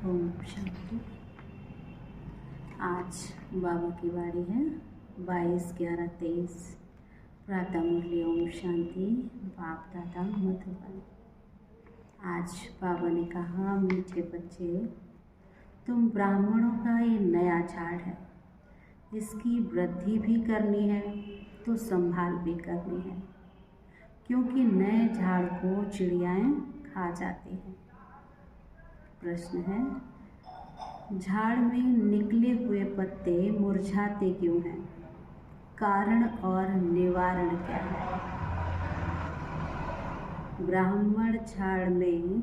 ओम शांति। आज बाबा की वाणी है 22/11/23। प्रातः मुरली ओम शांति। बाप दादा मधुबन। आज बाबा ने कहा, मीठे बच्चे, तुम ब्राह्मणों का ये नया झाड़ है, इसकी वृद्धि भी करनी है तो संभाल भी करनी है, क्योंकि नए झाड़ को चिड़ियाएँ खा जाती हैं। प्रश्न है, झाड़ में निकले हुए पत्ते मुरझाते क्यों हैं? कारण और निवारण क्या है? ब्राह्मण झाड़ में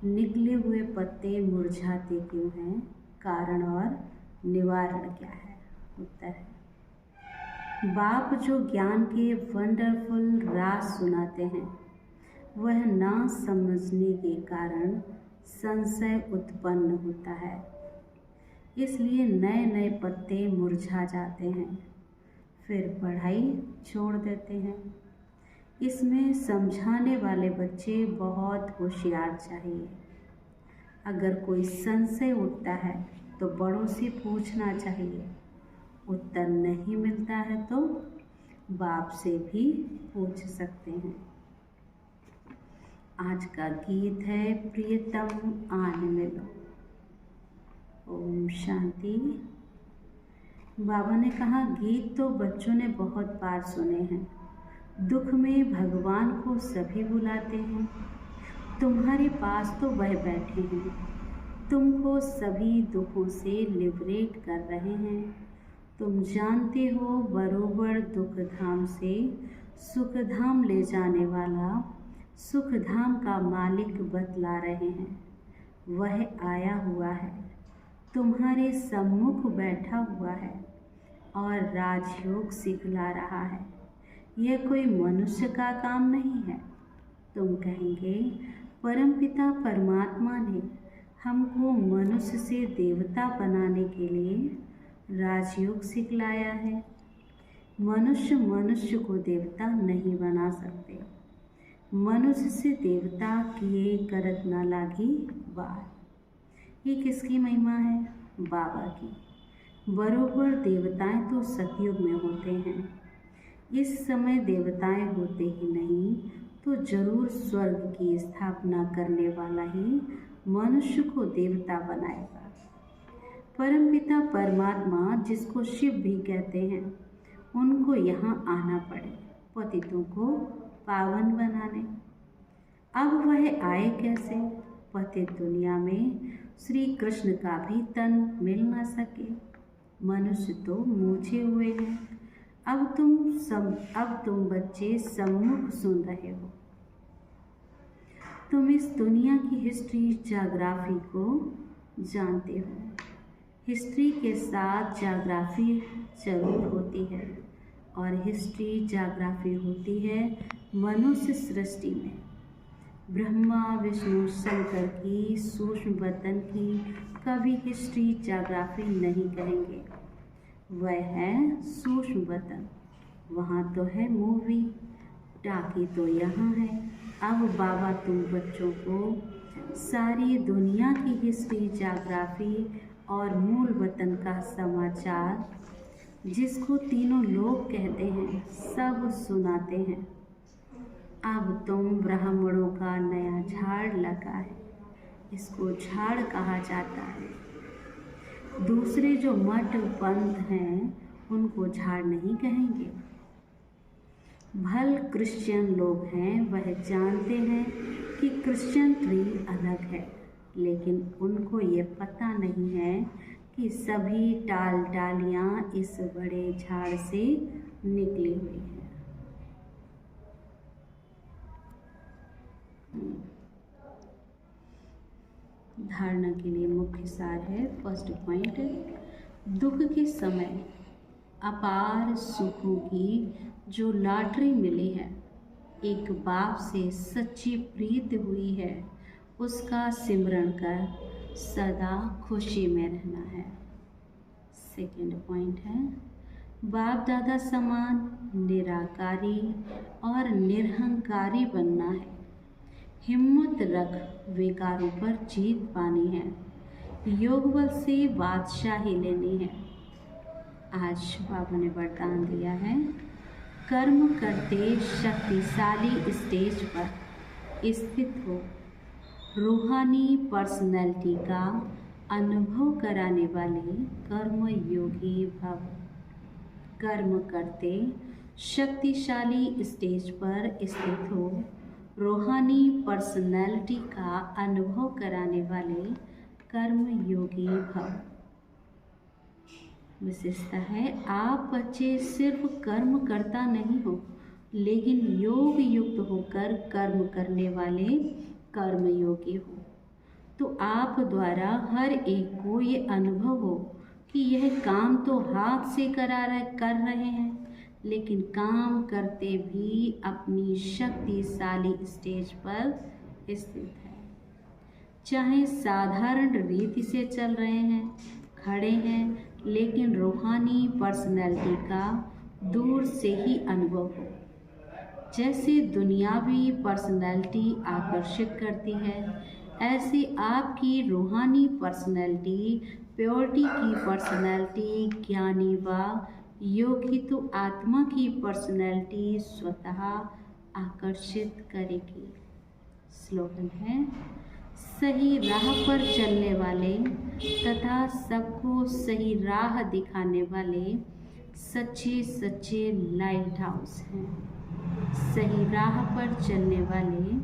निकले हुए पत्ते मुरझाते क्यों हैं? कारण और निवारण क्या है? उत्तर है, बाप जो ज्ञान के वंडरफुल राज सुनाते हैं, वह ना समझने के कारण संशय उत्पन्न होता है, इसलिए नए नए पत्ते मुरझा जाते हैं, फिर पढ़ाई छोड़ देते हैं। इसमें समझाने वाले बच्चे बहुत होशियार चाहिए। अगर कोई संशय उठता है तो बड़ों से पूछना चाहिए, उत्तर नहीं मिलता है तो बाप से भी पूछ सकते हैं। आज का गीत है प्रियतम आन मिलो। ओम शांति। बाबा ने कहा, गीत तो बच्चों ने बहुत बार सुने हैं। दुख में भगवान को सभी बुलाते हैं, तुम्हारे पास तो वह बैठे हैं, तुमको सभी दुखों से लिबरेट कर रहे हैं। तुम जानते हो बरोबर दुख धाम से सुख धाम ले जाने वाला सुख धाम का मालिक बतला रहे हैं। वह आया हुआ है, तुम्हारे सम्मुख बैठा हुआ है और राजयोग सिखला रहा है। यह कोई मनुष्य का काम नहीं है। तुम कहेंगे, परमपिता परमात्मा ने हमको मनुष्य से देवता बनाने के लिए राजयोग सिखलाया है। मनुष्य मनुष्य को देवता नहीं बना सकते। मनुष्य से देवता किए करत न लागी बात। ये किसकी महिमा है? बाबा की। बरोबर देवताएं तो सतयुग में होते हैं। इस समय देवताएं होते ही नहीं तो जरूर स्वर्ग की स्थापना करने वाला ही मनुष्य को देवता बनाएगा। परमपिता परमात्मा, जिसको शिव भी कहते हैं, उनको यहाँ आना पड़े पतितों को पावन बनाने। अब वह आए कैसे? पतित दुनिया में श्री कृष्ण का भी तन मिल न सके। मनुष्य तो मूछे हुए हैं। अब तुम बच्चे सम्मुख सुन रहे हो। तुम इस दुनिया की हिस्ट्री ज्योग्राफी को जानते हो। हिस्ट्री के साथ ज्योग्राफी जरूर होती है, और हिस्ट्री ज्योग्राफी होती है मनुष्य सृष्टि में। ब्रह्मा विष्णु शंकर की सूक्ष्म वतन की कभी हिस्ट्री ज्योग्राफी नहीं कहेंगे। वह है सूक्ष्म वतन। वहाँ तो है मूवी, टाकी तो यहाँ है। अब बाबा तुम बच्चों को सारी दुनिया की हिस्ट्री ज्योग्राफी और मूल वतन का समाचार, जिसको तीनों लोग कहते हैं, सब सुनाते हैं। अब तुम ब्राह्मणों का नया झाड़ लगा है, इसको झाड़ कहा जाता है। दूसरे जो मठ पंथ हैं, उनको झाड़ नहीं कहेंगे। भल क्रिश्चियन लोग हैं, वह जानते हैं कि क्रिश्चियन ट्री अलग है, लेकिन उनको ये पता नहीं है कि सभी टालियाँ इस बड़े झाड़ से निकली हुई हैं। धारणा के लिए मुख्य सार है। फर्स्ट पॉइंट, दुख के समय अपार सुखों की जो लॉटरी मिली है, एक बाप से सच्ची प्रीत हुई है, उसका सिमरण कर सदा खुशी में रहना है। सेकंड पॉइंट है, बाप दादा समान निराकारी और निरहंकारी बनना है। हिम्मत रख विकारों पर जीत पानी है। योग बल से बादशाही लेनी है। आज बाबा ने वरदान दिया है, कर्म करते शक्तिशाली स्टेज पर स्थित हो, रूहानी पर्सनैलिटी का अनुभव कराने वाले कर्म योगी भव। कर्म करते शक्तिशाली स्टेज पर स्थित हो, रूहानी पर्सनैलिटी का अनुभव कराने वाले कर्म योगी भव। विशेषता है, आप बच्चे सिर्फ कर्म करता नहीं हो, लेकिन योग युक्त होकर कर्म करने वाले कर्मयोगी हो। तो आप द्वारा हर एक को ये अनुभव हो कि यह काम तो हाथ से कर रहे हैं, लेकिन काम करते भी अपनी शक्तिशाली स्टेज पर स्थित है। चाहे साधारण रीति से चल रहे हैं, खड़े हैं, लेकिन रूहानी पर्सनैलिटी का दूर से ही अनुभव हो। जैसे दुनियावी पर्सनैलिटी आकर्षित करती है, ऐसे आपकी रूहानी पर्सनैलिटी, प्योरिटी की पर्सनैलिटी, ज्ञानी व योगितु आत्मा की पर्सनैलिटी स्वतः आकर्षित करेगी। स्लोगन है, सही राह पर चलने वाले तथा सबको सही राह दिखाने वाले सच्चे सच्चे लाइट हाउस हैं। सही राह पर चलने वाले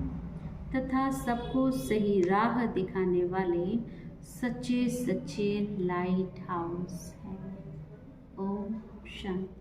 तथा सबको सही राह दिखाने वाले सच्चे सच्चे लाइट हाउस हैं। ओम शांति।